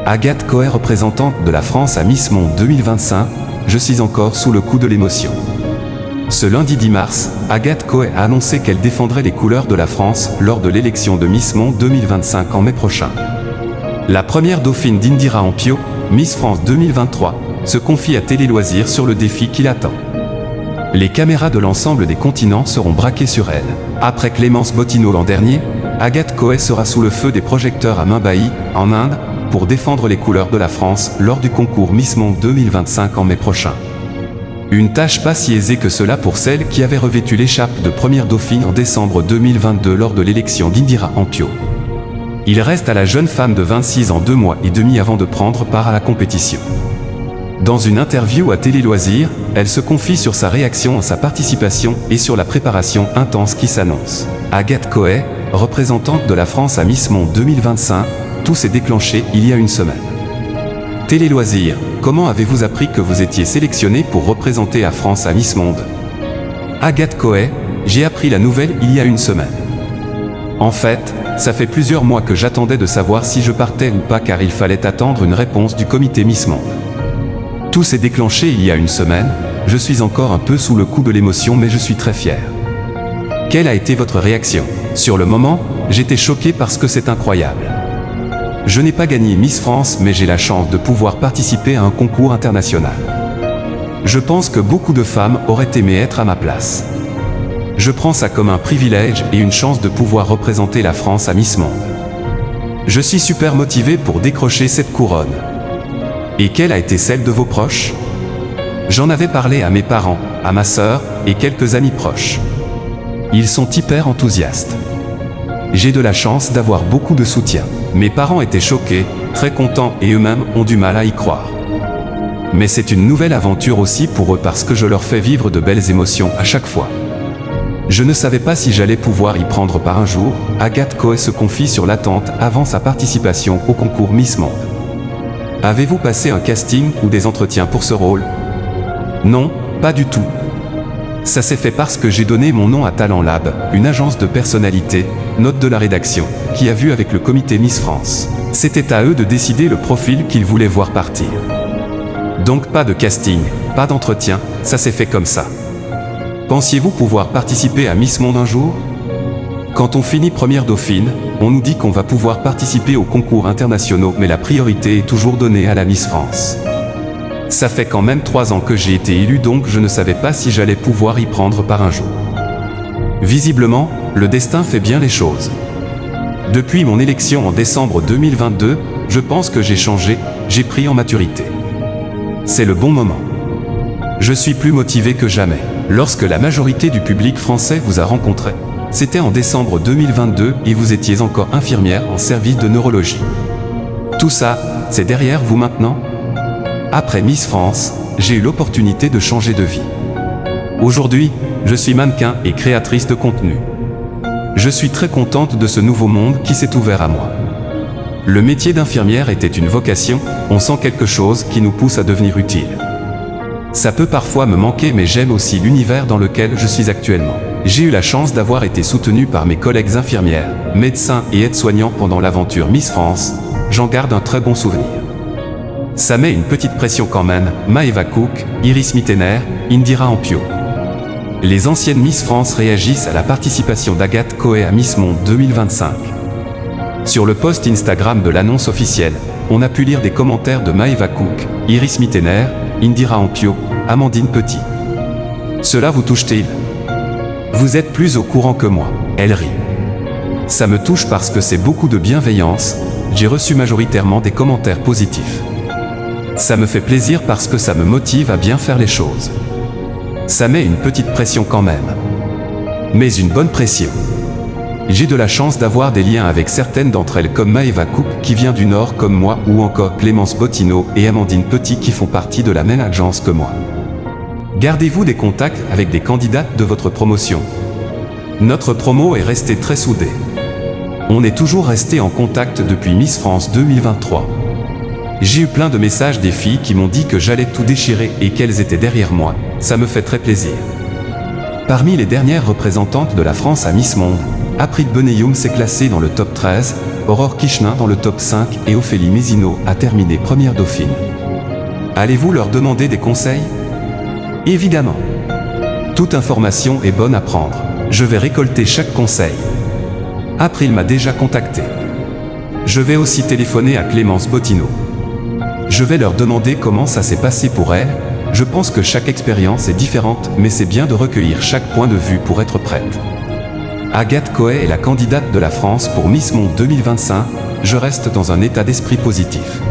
Agathe Coët, représentante de la France à Miss Monde 2025, je suis encore sous le coup de l'émotion. Ce lundi 10 mars, Agathe Coët a annoncé qu'elle défendrait les couleurs de la France lors de l'élection de Miss Monde 2025 en mai prochain. La première dauphine d'Indira Ampio, Miss France 2023, se confie à Télé Loisirs sur le défi qui l'attend. Les caméras de l'ensemble des continents seront braquées sur elle. Après Clémence Bottineau l'an dernier, Agathe Coët sera sous le feu des projecteurs à Mumbai, en Inde, pour défendre les couleurs de la France lors du concours Miss Monde 2025 en mai prochain. Une tâche pas si aisée que cela pour celle qui avait revêtu l'écharpe de première dauphine en décembre 2022 lors de l'élection d'Indira Ampio. Il reste à la jeune femme de 26 ans 2 mois et demi avant de prendre part à la compétition. Dans une interview à Télé Loisirs, elle se confie sur sa réaction à sa participation et sur la préparation intense qui s'annonce. Agathe Coët, représentante de la France à Miss Monde 2025, tout s'est déclenché il y a une semaine. Télé Loisirs, comment avez-vous appris que vous étiez sélectionnée pour représenter la France à Miss Monde? Agathe Coët, j'ai appris la nouvelle il y a une semaine. En fait, ça fait plusieurs mois que j'attendais de savoir si je partais ou pas car il fallait attendre une réponse du comité Miss Monde. Tout s'est déclenché il y a une semaine, je suis encore un peu sous le coup de l'émotion mais je suis très fier. Quelle a été votre réaction? Sur le moment, j'étais choqué parce que c'est incroyable. Je n'ai pas gagné Miss France mais j'ai la chance de pouvoir participer à un concours international. Je pense que beaucoup de femmes auraient aimé être à ma place. Je prends ça comme un privilège et une chance de pouvoir représenter la France à Miss Monde. Je suis super motivé pour décrocher cette couronne. Et quelle a été celle de vos proches? J'en avais parlé à mes parents, à ma sœur et quelques amis proches. Ils sont hyper enthousiastes. J'ai de la chance d'avoir beaucoup de soutien. Mes parents étaient choqués, très contents et eux-mêmes ont du mal à y croire. Mais c'est une nouvelle aventure aussi pour eux parce que je leur fais vivre de belles émotions à chaque fois. Je ne savais pas si j'allais pouvoir y prendre part un jour. Agathe Coët se confie sur l'attente avant sa participation au concours Miss Monde. Avez-vous passé un casting ou des entretiens pour ce rôle? Non, pas du tout. Ça s'est fait parce que j'ai donné mon nom à Talent Lab, une agence de personnalité, note de la rédaction, qui a vu avec le comité Miss France. C'était à eux de décider le profil qu'ils voulaient voir partir. Donc pas de casting, pas d'entretien, ça s'est fait comme ça. Pensiez-vous pouvoir participer à Miss Monde un jour? Quand on finit première dauphine, on nous dit qu'on va pouvoir participer aux concours internationaux mais la priorité est toujours donnée à la Miss France. Ça fait quand même 3 ans que j'ai été élu donc je ne savais pas si j'allais pouvoir y prendre part un jour. Visiblement, le destin fait bien les choses. Depuis mon élection en décembre 2022, je pense que j'ai changé, j'ai pris en maturité. C'est le bon moment. Je suis plus motivé que jamais. Lorsque la majorité du public français vous a rencontré, c'était en décembre 2022 et vous étiez encore infirmière en service de neurologie. Tout ça, c'est derrière vous maintenant? Après Miss France, j'ai eu l'opportunité de changer de vie. Aujourd'hui, je suis mannequin et créatrice de contenu. Je suis très contente de ce nouveau monde qui s'est ouvert à moi. Le métier d'infirmière était une vocation, on sent quelque chose qui nous pousse à devenir utile. Ça peut parfois me manquer mais j'aime aussi l'univers dans lequel je suis actuellement. J'ai eu la chance d'avoir été soutenu par mes collègues infirmières, médecins et aides-soignants pendant l'aventure Miss France, j'en garde un très bon souvenir. Ça met une petite pression quand même, Maëva Cook, Iris Mittener, Indira Ampio. Les anciennes Miss France réagissent à la participation d'Agathe Coët à Miss Monde 2025. Sur le post Instagram de l'annonce officielle, on a pu lire des commentaires de Maëva Cook, Iris Mittener, Indira Ampio, Amandine Petit. Cela vous touche-t-il? Vous êtes plus au courant que moi. Elle rit. Ça me touche parce que c'est beaucoup de bienveillance, j'ai reçu majoritairement des commentaires positifs. Ça me fait plaisir parce que ça me motive à bien faire les choses. Ça met une petite pression quand même. Mais une bonne pression. J'ai de la chance d'avoir des liens avec certaines d'entre elles comme Maëva Cook qui vient du Nord comme moi ou encore Clémence Bottineau et Amandine Petit qui font partie de la même agence que moi. Gardez-vous des contacts avec des candidates de votre promotion. Notre promo est restée très soudée. On est toujours resté en contact depuis Miss France 2023. J'ai eu plein de messages des filles qui m'ont dit que j'allais tout déchirer et qu'elles étaient derrière moi, ça me fait très plaisir. Parmi les dernières représentantes de la France à Miss Monde, April Beneyoum s'est classée dans le top 13, Aurore Kichenin dans le top 5 et Ophélie Mézineau a terminé première dauphine. Allez-vous leur demander des conseils? Évidemment. Toute information est bonne à prendre. Je vais récolter chaque conseil. April m'a déjà contacté. Je vais aussi téléphoner à Clémence Bottineau. Je vais leur demander comment ça s'est passé pour elle. Je pense que chaque expérience est différente, mais c'est bien de recueillir chaque point de vue pour être prête. Agathe Coët est la candidate de la France pour Miss Monde 2025. Je reste dans un état d'esprit positif.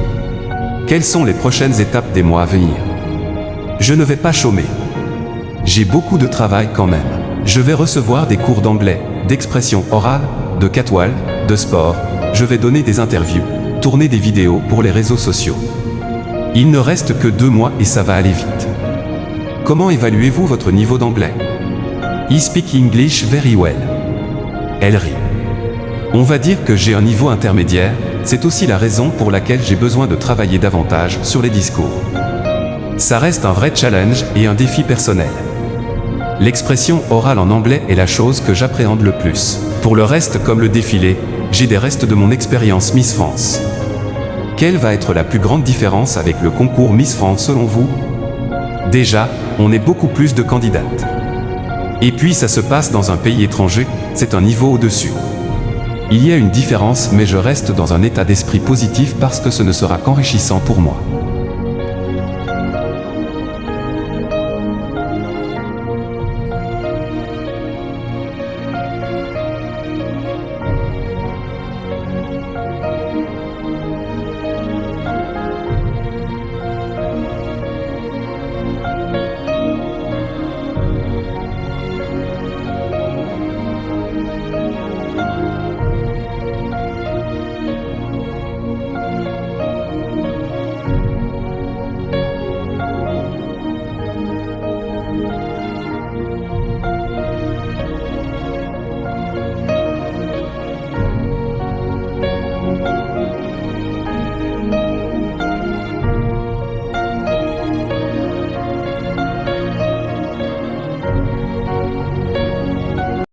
Quelles sont les prochaines étapes des mois à venir? Je ne vais pas chômer. J'ai beaucoup de travail quand même. Je vais recevoir des cours d'anglais, d'expression orale, de catwalk, de sport. Je vais donner des interviews, tourner des vidéos pour les réseaux sociaux. Il ne reste que 2 mois et ça va aller vite. Comment évaluez-vous votre niveau d'anglais? I speak English very well. Elle rit. On va dire que j'ai un niveau intermédiaire, c'est aussi la raison pour laquelle j'ai besoin de travailler davantage sur les discours. Ça reste un vrai challenge et un défi personnel. L'expression orale en anglais est la chose que j'appréhende le plus. Pour le reste, comme le défilé, j'ai des restes de mon expérience Miss France. Quelle va être la plus grande différence avec le concours Miss France selon vous? Déjà, on est beaucoup plus de candidates. Et puis ça se passe dans un pays étranger, c'est un niveau au-dessus. Il y a une différence, mais je reste dans un état d'esprit positif parce que ce ne sera qu'enrichissant pour moi.